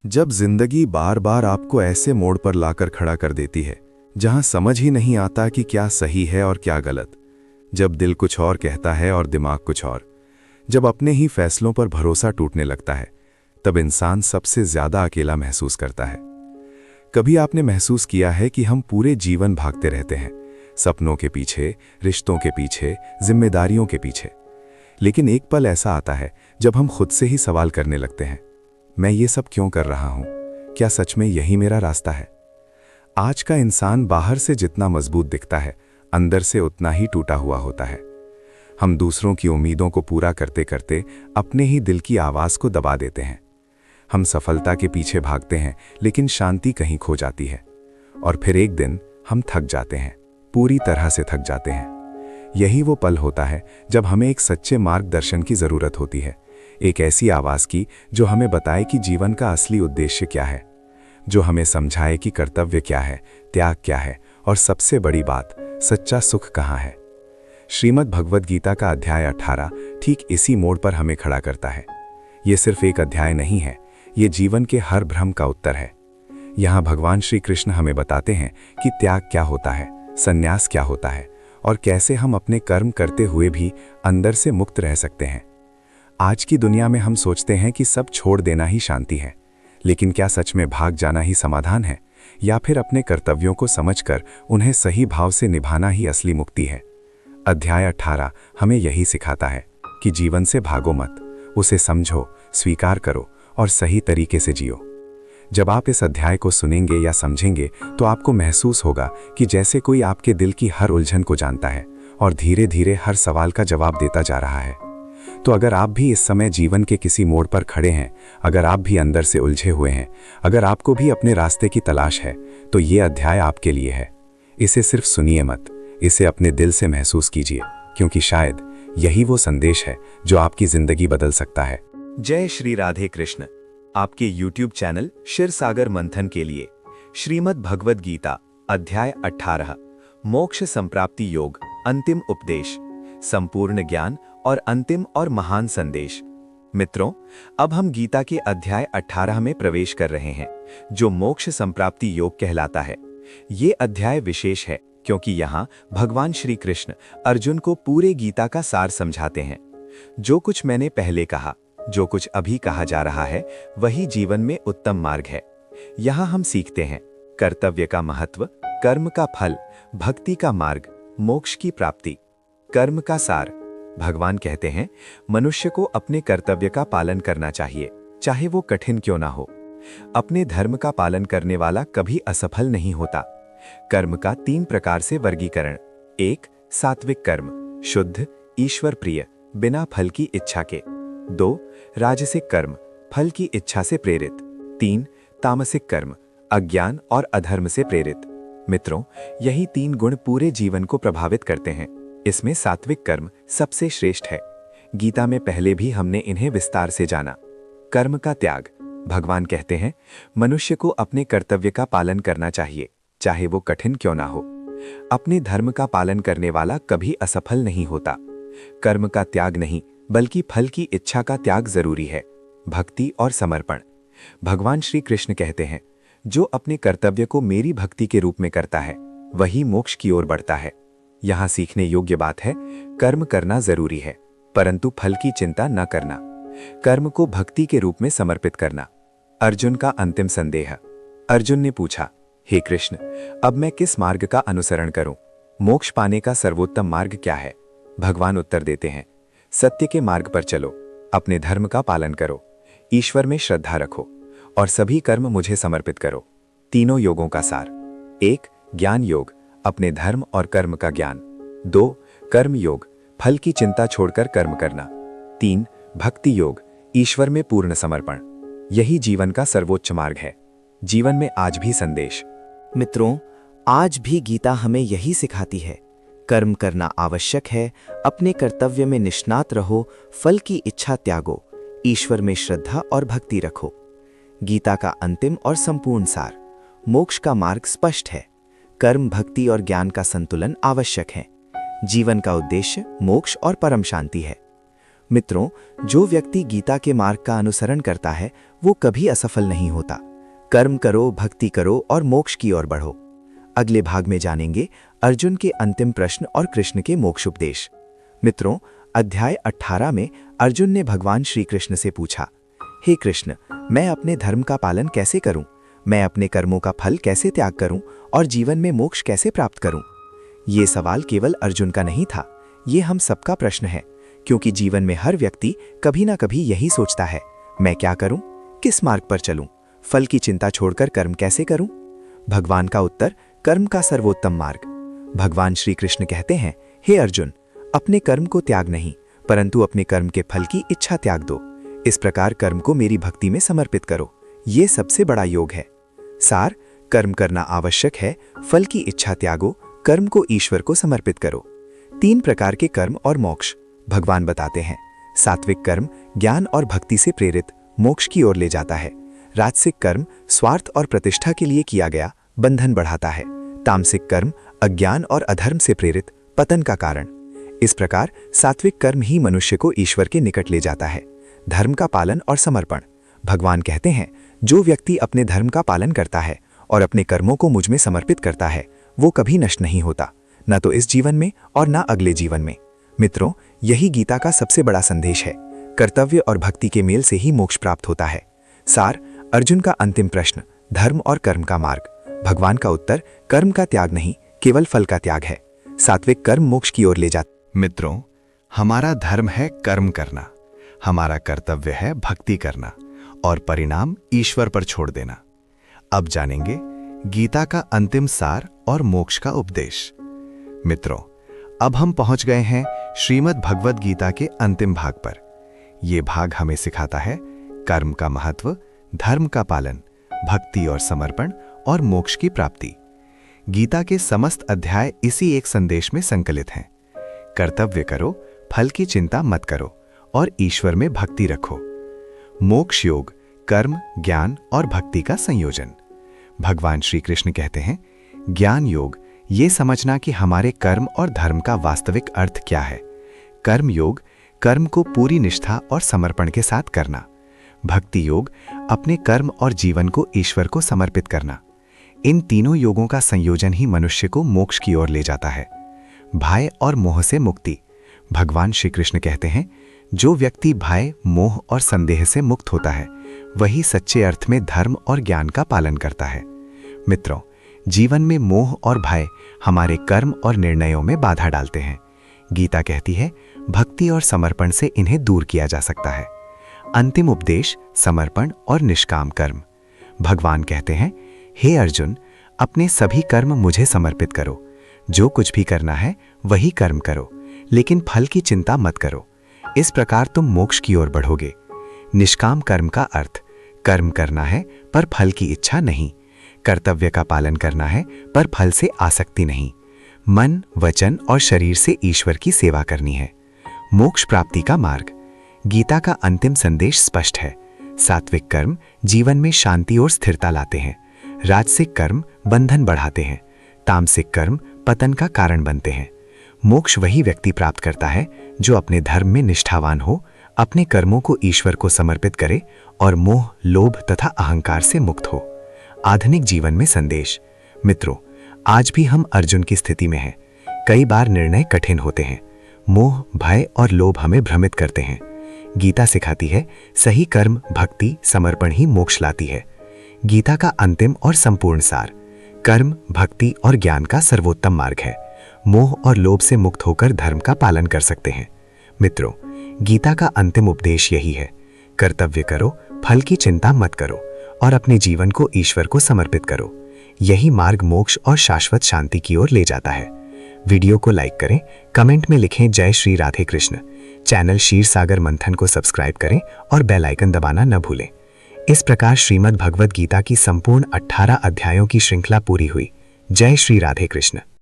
जब जिंदगी बार बार आपको ऐसे मोड़ पर लाकर खड़ा कर देती है जहां समझ ही नहीं आता कि क्या सही है और क्या गलत, जब दिल कुछ और कहता है और दिमाग कुछ और, जब अपने ही फैसलों पर भरोसा टूटने लगता है, तब इंसान सबसे ज्यादा अकेला महसूस करता है। कभी आपने महसूस किया है कि हम पूरे जीवन भागते रहते हैं, सपनों के पीछे, रिश्तों के पीछे, जिम्मेदारियों के पीछे, लेकिन एक पल ऐसा आता है जब हम खुद से ही सवाल करने लगते हैं, मैं ये सब क्यों कर रहा हूं? क्या सच में यही मेरा रास्ता है? आज का इंसान बाहर से जितना मजबूत दिखता है, अंदर से उतना ही टूटा हुआ होता है। हम दूसरों की उम्मीदों को पूरा करते करते अपने ही दिल की आवाज को दबा देते हैं। हम सफलता के पीछे भागते हैं, लेकिन शांति कहीं खो जाती है। और फिर एक दिन हम थक जाते हैं, पूरी तरह से थक जाते हैं। यही वो पल होता है जब हमें एक सच्चे मार्गदर्शन की जरूरत होती है, एक ऐसी आवाज की जो हमें बताए कि जीवन का असली उद्देश्य क्या है, जो हमें समझाए कि कर्तव्य क्या है, त्याग क्या है, और सबसे बड़ी बात, सच्चा सुख कहाँ है। श्रीमद् भगवद गीता का अध्याय 18 ठीक इसी मोड़ पर हमें खड़ा करता है। ये सिर्फ एक अध्याय नहीं है, ये जीवन के हर भ्रम का उत्तर है। यहाँ भगवान श्री कृष्ण हमें बताते हैं कि त्याग क्या होता है, संन्यास क्या होता है, और कैसे हम अपने कर्म करते हुए भी अंदर से मुक्त रह सकते हैं। आज की दुनिया में हम सोचते हैं कि सब छोड़ देना ही शांति है, लेकिन क्या सच में भाग जाना ही समाधान है, या फिर अपने कर्तव्यों को समझकर उन्हें सही भाव से निभाना ही असली मुक्ति है? अध्याय 18 हमें यही सिखाता है कि जीवन से भागो मत, उसे समझो, स्वीकार करो और सही तरीके से जियो। जब आप इस अध्याय को सुनेंगे या समझेंगे तो आपको महसूस होगा कि जैसे कोई आपके दिल की हर उलझन को जानता है और धीरे धीरे हर सवाल का जवाब देता जा रहा है। तो अगर आप भी इस समय जीवन के किसी मोड़ पर खड़े हैं, अगर आप भी अंदर से उलझे हुए हैं, अगर आपको भी अपने रास्ते की तलाश है, तो ये अध्याय आपके लिए है। इसे सिर्फ सुनिए मत, इसे अपने दिल से महसूस कीजिए, क्योंकि शायद यही वो संदेश है जो आपकी जिंदगी बदल सकता है। जय श्री राधे कृष्ण। आपके YouTube चैनल क्षीरसागर मंथन के लिए श्रीमद् भगवद गीता अध्याय 18 मोक्ष संप्राप्ति योग, अंतिम उपदेश, संपूर्ण ज्ञान और अंतिम और महान संदेश। मित्रों, अब हम गीता के अध्याय 18 में प्रवेश कर रहे हैं, जो मोक्ष संप्राप्ति योग कहलाता है। ये अध्याय विशेष है क्योंकि यहाँ भगवान श्री कृष्ण अर्जुन को पूरे गीता का सार समझाते हैं। जो कुछ मैंने पहले कहा, जो कुछ अभी कहा जा रहा है, वही जीवन में उत्तम मार्ग है। यहाँ हम सीखते हैं कर्तव्य का महत्व, कर्म का फल, भक्ति का मार्ग, मोक्ष की प्राप्ति। कर्म का सार। भगवान कहते हैं मनुष्य को अपने कर्तव्य का पालन करना चाहिए, चाहे वो कठिन क्यों ना हो। अपने धर्म का पालन करने वाला कभी असफल नहीं होता। कर्म का 3 प्रकार से वर्गीकरण। 1. सात्विक कर्म, शुद्ध, ईश्वर प्रिय, बिना फल की इच्छा के। 2. राजसिक कर्म, फल की इच्छा से प्रेरित। 3. तामसिक कर्म, अज्ञान और अधर्म से प्रेरित। मित्रों, यही 3 गुण पूरे जीवन को प्रभावित करते हैं। इसमें सात्विक कर्म सबसे श्रेष्ठ है। गीता में पहले भी हमने इन्हें विस्तार से जाना। कर्म का त्याग। भगवान कहते हैं मनुष्य को अपने कर्तव्य का पालन करना चाहिए, चाहे वो कठिन क्यों ना हो। अपने धर्म का पालन करने वाला कभी असफल नहीं होता। कर्म का त्याग नहीं, बल्कि फल की इच्छा का त्याग जरूरी है। भक्ति और समर्पण। भगवान श्री कृष्ण कहते हैं जो अपने कर्तव्य को मेरी भक्ति के रूप में करता है, वही मोक्ष की ओर बढ़ता है। यहाँ सीखने योग्य बात है, कर्म करना जरूरी है, परंतु फल की चिंता न करना। कर्म को भक्ति के रूप में समर्पित करना। अर्जुन का अंतिम संदेह। अर्जुन ने पूछा, हे कृष्ण, अब मैं किस मार्ग का अनुसरण करूं? मोक्ष पाने का सर्वोत्तम मार्ग क्या है? भगवान उत्तर देते हैं, सत्य के मार्ग पर चलो, अपने धर्म का पालन करो, ईश्वर में श्रद्धा रखो और सभी कर्म मुझे समर्पित करो। तीनों योगों का सार। 1. ज्ञान योग, अपने धर्म और कर्म का ज्ञान। 2. कर्म योग, फल की चिंता छोड़कर कर्म करना। 3. भक्ति योग, ईश्वर में पूर्ण समर्पण। यही जीवन का सर्वोच्च मार्ग है। जीवन में आज भी संदेश। मित्रों, आज भी गीता हमें यही सिखाती है, कर्म करना आवश्यक है, अपने कर्तव्य में निष्णात रहो, फल की इच्छा त्यागो, ईश्वर में श्रद्धा और भक्ति रखो। गीता का अंतिम और संपूर्ण सार। मोक्ष का मार्ग स्पष्ट है, कर्म, भक्ति और ज्ञान का संतुलन आवश्यक है। जीवन का उद्देश्य मोक्ष और परम शांति है। मित्रों, जो व्यक्ति गीता के मार्ग का अनुसरण करता है वो कभी असफल नहीं होता। कर्म करो, भक्ति करो और मोक्ष की ओर बढ़ो। अगले भाग में जानेंगे अर्जुन के अंतिम प्रश्न और कृष्ण के मोक्ष उपदेश। मित्रों, अध्याय 18 में अर्जुन ने भगवान श्री कृष्ण से पूछा, हे कृष्ण, मैं अपने धर्म का पालन कैसे करूं? मैं अपने कर्मों का फल कैसे त्याग करूं और जीवन में मोक्ष कैसे प्राप्त करूं? ये सवाल केवल अर्जुन का नहीं था, ये हम सबका प्रश्न है, क्योंकि जीवन में हर व्यक्ति कभी ना कभी यही सोचता है, मैं क्या करूं, किस मार्ग पर चलूं, फल की चिंता छोड़कर कर्म कैसे करूं? भगवान का उत्तर, कर्म का सर्वोत्तम मार्ग। भगवान श्री कृष्ण कहते हैं, हे अर्जुन, अपने कर्म को त्याग नहीं, परंतु अपने कर्म के फल की इच्छा त्याग दो। इस प्रकार कर्म को मेरी भक्ति में समर्पित करो, ये सबसे बड़ा योग है। सार, कर्म करना आवश्यक है, फल की इच्छा त्यागो, कर्म को ईश्वर को समर्पित करो। 3 प्रकार के कर्म और मोक्ष भगवान बताते हैं। सात्विक कर्म ज्ञान और भक्ति से प्रेरित मोक्ष की ओर ले जाता है। राजसिक कर्म स्वार्थ और प्रतिष्ठा के लिए किया गया बंधन बढ़ाता है। तामसिक कर्म अज्ञान और अधर्म से प्रेरित पतन का कारण। इस प्रकार सात्विक कर्म ही मनुष्य को ईश्वर के निकट ले जाता है। धर्म का पालन और समर्पण भगवान कहते हैं, जो व्यक्ति अपने धर्म का पालन करता है और अपने कर्मों को मुझ में समर्पित करता है वो कभी नष्ट नहीं होता, न तो इस जीवन में और न अगले जीवन में। मित्रों, यही गीता का सबसे बड़ा संदेश है। कर्तव्य और भक्ति के मेल से ही मोक्ष प्राप्त होता है। सार, अर्जुन का अंतिम प्रश्न, धर्म और कर्म का मार्ग। भगवान का उत्तर, कर्म का त्याग नहीं, केवल फल का त्याग है। सात्विक कर्म मोक्ष की ओर ले जाता। मित्रों, हमारा धर्म है कर्म करना, हमारा कर्तव्य है भक्ति करना और परिणाम ईश्वर पर छोड़ देना। अब जानेंगे गीता का अंतिम सार और मोक्ष का उपदेश। मित्रों, अब हम पहुंच गए हैं श्रीमद् भगवद गीता के अंतिम भाग पर। यह भाग हमें सिखाता है कर्म का महत्व, धर्म का पालन, भक्ति और समर्पण और मोक्ष की प्राप्ति। गीता के समस्त अध्याय इसी एक संदेश में संकलित हैं। कर्तव्य करो, फल की चिंता मत करो और ईश्वर में भक्ति रखो। मोक्ष योग कर्म, ज्ञान और भक्ति का संयोजन। भगवान श्री कृष्ण कहते हैं, ज्ञान योग ये समझना कि हमारे कर्म और धर्म का वास्तविक अर्थ क्या है। कर्म योग कर्म को पूरी निष्ठा और समर्पण के साथ करना। भक्ति योग अपने कर्म और जीवन को ईश्वर को समर्पित करना। इन तीनों योगों का संयोजन ही मनुष्य को मोक्ष की ओर ले जाता है। भय और मोह से मुक्ति। भगवान श्री कृष्ण कहते हैं, जो व्यक्ति भय, मोह और संदेह से मुक्त होता है वही सच्चे अर्थ में धर्म और ज्ञान का पालन करता है। मित्रों, जीवन में मोह और भय हमारे कर्म और निर्णयों में बाधा डालते हैं। गीता कहती है, भक्ति और समर्पण से इन्हें दूर किया जा सकता है। अंतिम उपदेश, समर्पण और निष्काम कर्म। भगवान कहते हैं, हे अर्जुन, अपने सभी कर्म मुझे समर्पित करो। जो कुछ भी करना है वही कर्म करो, लेकिन फल की चिंता मत करो। इस प्रकार तुम मोक्ष की ओर बढ़ोगे। निष्काम कर्म का अर्थ, कर्म करना है पर फल की इच्छा नहीं। कर्तव्य का पालन करना है पर फल से आसक्ति नहीं। मन, वचन और शरीर से ईश्वर की सेवा करनी है। मोक्ष प्राप्ति का मार्ग। गीता का अंतिम संदेश स्पष्ट है। सात्विक कर्म जीवन में शांति और स्थिरता लाते हैं। राजसिक कर्म बंधन बढ़ाते हैं। तामसिक कर्म पतन का कारण बनते हैं। मोक्ष वही व्यक्ति प्राप्त करता है जो अपने धर्म में निष्ठावान हो, अपने कर्मों को ईश्वर को समर्पित करे और मोह, लोभ तथा अहंकार से मुक्त हो। आधुनिक जीवन में संदेश। मित्रों, आज भी हम अर्जुन की स्थिति में हैं। कई बार निर्णय कठिन होते हैं। मोह, भय और लोभ हमें भ्रमित करते हैं। गीता सिखाती है, सही कर्म, भक्ति, समर्पण ही मोक्ष लाती है। गीता का अंतिम और संपूर्ण सार, कर्म, भक्ति और ज्ञान का सर्वोत्तम मार्ग है। मोह और लोभ से मुक्त होकर धर्म का पालन कर सकते हैं। मित्रों, गीता का अंतिम उपदेश यही है, कर्तव्य करो, फल की चिंता मत करो और अपने जीवन को ईश्वर को समर्पित करो। यही मार्ग मोक्ष और शाश्वत शांति की ओर ले जाता है। वीडियो को लाइक करें, कमेंट में लिखें जय श्री राधे कृष्ण। चैनल क्षीर सागर मंथन को सब्सक्राइब करें और बेल आइकन दबाना न भूलें। इस प्रकार श्रीमद् भगवद गीता की संपूर्ण 18 अध्यायों की श्रृंखला पूरी हुई। जय श्री राधे कृष्ण।